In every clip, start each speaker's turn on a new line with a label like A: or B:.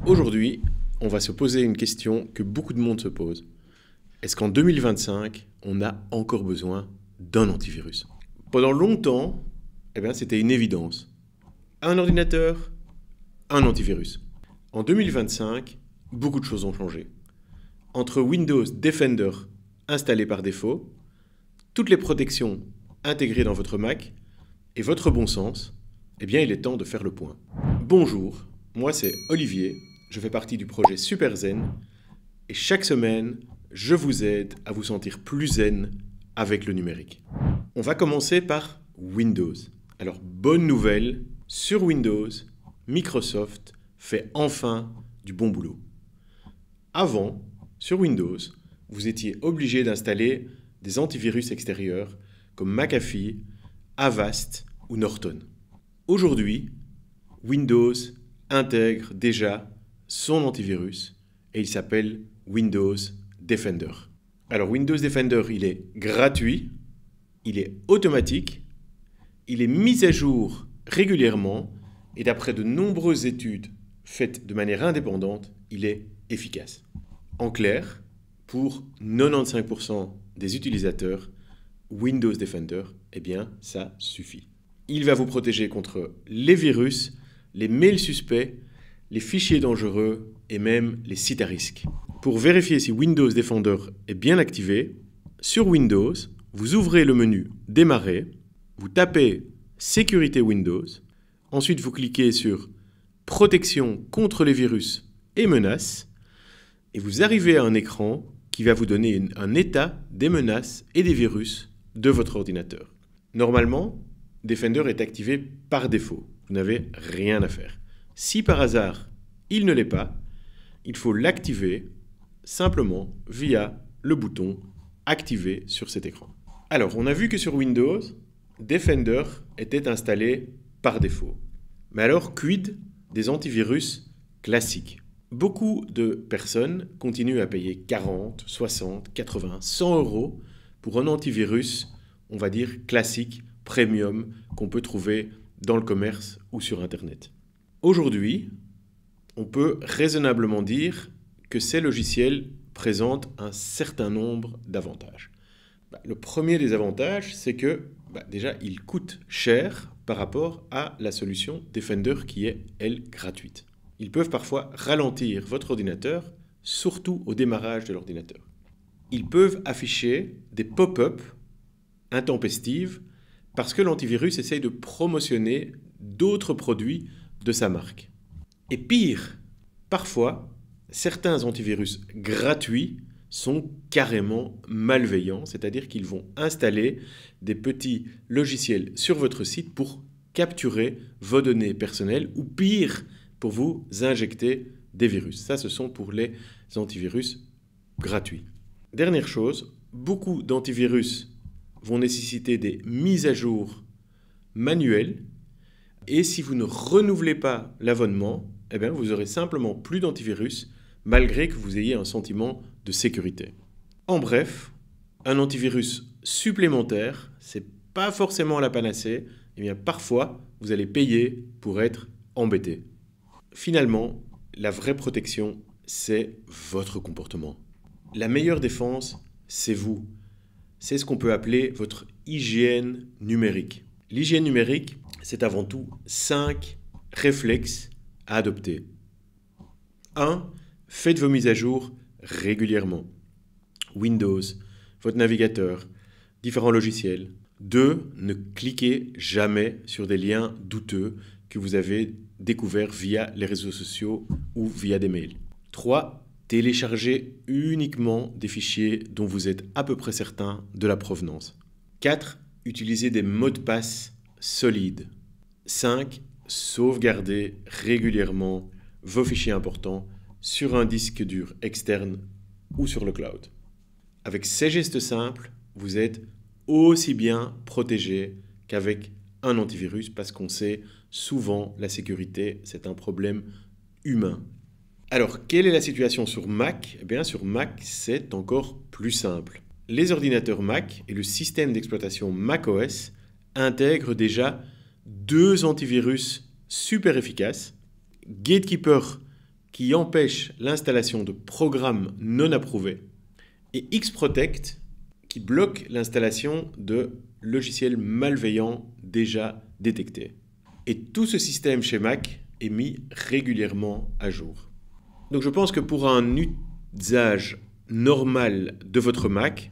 A: Aujourd'hui, on va se poser une question que beaucoup de monde se pose. Est-ce qu'en 2025, on a encore besoin d'un antivirus? Pendant longtemps, c'était une évidence. Un ordinateur, un antivirus. En 2025, beaucoup de choses ont changé. Entre Windows Defender installé par défaut, toutes les protections intégrées dans votre Mac et votre bon sens, il est temps de faire le point. Bonjour, moi c'est Olivier, je fais partie du projet Super Zen et chaque semaine, je vous aide à vous sentir plus zen avec le numérique. On va commencer par Windows. Alors, bonne nouvelle, sur Windows, Microsoft fait enfin du bon boulot. Avant, sur Windows, vous étiez obligé d'installer des antivirus extérieurs comme McAfee, Avast ou Norton. Aujourd'hui, Windows intègre déjà son antivirus et il s'appelle Windows Defender. Alors Windows Defender, il est gratuit, il est automatique, il est mis à jour régulièrement et d'après de nombreuses études faites de manière indépendante, il est efficace. En clair, pour 95% des utilisateurs, Windows Defender, ça suffit. Il va vous protéger contre les virus, les mails suspects, les fichiers dangereux et même les sites à risque. Pour vérifier si Windows Defender est bien activé, sur Windows, vous ouvrez le menu Démarrer, vous tapez Sécurité Windows, ensuite vous cliquez sur Protection contre les virus et menaces, et vous arrivez à un écran qui va vous donner un état des menaces et des virus de votre ordinateur. Normalement, Defender est activé par défaut, vous n'avez rien à faire. Si par hasard, il ne l'est pas, il faut l'activer simplement via le bouton « Activer » sur cet écran. Alors, on a vu que sur Windows, Defender était installé par défaut. Mais alors, quid des antivirus classiques? Beaucoup de personnes continuent à payer 40, 60, 80, 100 € pour un antivirus, on va dire classique, premium, qu'on peut trouver dans le commerce ou sur Internet. Aujourd'hui, on peut raisonnablement dire que ces logiciels présentent un certain nombre d'avantages. Le premier des avantages, c'est que déjà, ils coûtent cher par rapport à la solution Defender qui est, elle, gratuite. Ils peuvent parfois ralentir votre ordinateur, surtout au démarrage de l'ordinateur. Ils peuvent afficher des pop-up intempestives parce que l'antivirus essaye de promotionner d'autres produits de sa marque. Et pire, parfois, certains antivirus gratuits sont carrément malveillants, c'est-à-dire qu'ils vont installer des petits logiciels sur votre site pour capturer vos données personnelles ou pire, pour vous injecter des virus. Ça, ce sont pour les antivirus gratuits. Dernière chose, beaucoup d'antivirus vont nécessiter des mises à jour manuelles et si vous ne renouvelez pas l'abonnement, vous aurez simplement plus d'antivirus malgré que vous ayez un sentiment de sécurité. En bref, un antivirus supplémentaire, ce n'est pas forcément la panacée, parfois vous allez payer pour être embêté. Finalement, la vraie protection, c'est votre comportement. La meilleure défense, c'est vous. C'est ce qu'on peut appeler votre hygiène numérique. L'hygiène numérique, c'est avant tout 5 réflexes à adopter. 1. Faites vos mises à jour régulièrement. Windows, votre navigateur, différents logiciels. 2. Ne cliquez jamais sur des liens douteux que vous avez découverts via les réseaux sociaux ou via des mails. 3. Téléchargez uniquement des fichiers dont vous êtes à peu près certain de la provenance. 4. Utilisez des mots de passe solides. 5. Sauvegardez régulièrement vos fichiers importants sur un disque dur externe ou sur le cloud. Avec ces gestes simples, vous êtes aussi bien protégé qu'avec un antivirus parce qu'on sait souvent la sécurité, c'est un problème humain. Alors, quelle est la situation sur Mac? Sur Mac, c'est encore plus simple. Les ordinateurs Mac et le système d'exploitation macOS intègrent déjà 2 antivirus super efficaces, Gatekeeper qui empêche l'installation de programmes non approuvés, et Xprotect, qui bloque l'installation de logiciels malveillants déjà détectés. Et tout ce système chez Mac est mis régulièrement à jour. Donc je pense que pour un usage normal de votre Mac,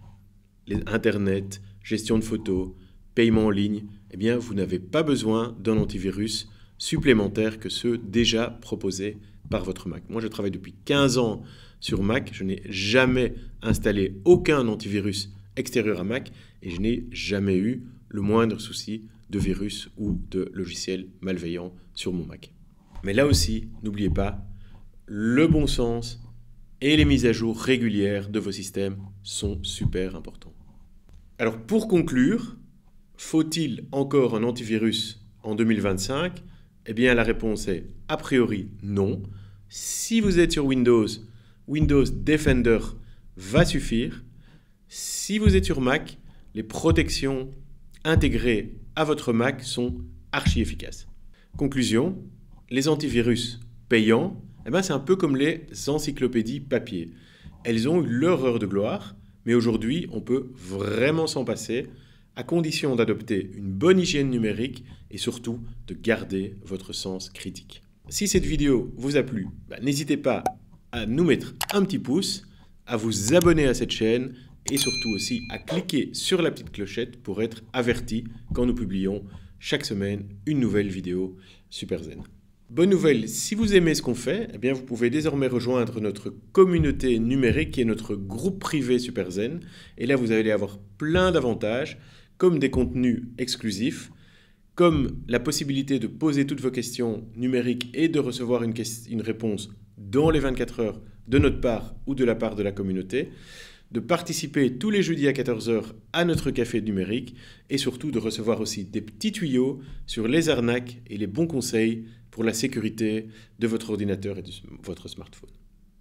A: Internet, gestion de photos, paiement en ligne, eh bien vous n'avez pas besoin d'un antivirus supplémentaire que ceux déjà proposés par votre Mac. Moi je travaille depuis 15 ans sur Mac, je n'ai jamais installé aucun antivirus extérieur à Mac et je n'ai jamais eu le moindre souci de virus ou de logiciel malveillant sur mon Mac. Mais là aussi, n'oubliez pas, le bon sens et les mises à jour régulières de vos systèmes sont super importants. Alors pour conclure, faut-il encore un antivirus en 2025 ? Eh bien la réponse est a priori non. Si vous êtes sur Windows, Windows Defender va suffire. Si vous êtes sur Mac, les protections intégrées à votre Mac sont archi efficaces. Conclusion, les antivirus payants, c'est un peu comme les encyclopédies papier. Elles ont eu leur heure de gloire, mais aujourd'hui, on peut vraiment s'en passer, à condition d'adopter une bonne hygiène numérique et surtout de garder votre sens critique. Si cette vidéo vous a plu, n'hésitez pas à nous mettre un petit pouce, à vous abonner à cette chaîne et surtout aussi à cliquer sur la petite clochette pour être averti quand nous publions chaque semaine une nouvelle vidéo Super Zen. Bonne nouvelle, si vous aimez ce qu'on fait, eh bien vous pouvez désormais rejoindre notre communauté numérique qui est notre groupe privé Super Zen. Et là, vous allez avoir plein d'avantages, comme des contenus exclusifs, comme la possibilité de poser toutes vos questions numériques et de recevoir une réponse dans les 24 heures de notre part ou de la part de la communauté, de participer tous les jeudis à 14 h à notre café numérique et surtout de recevoir aussi des petits tuyaux sur les arnaques et les bons conseils pour la sécurité de votre ordinateur et de votre smartphone.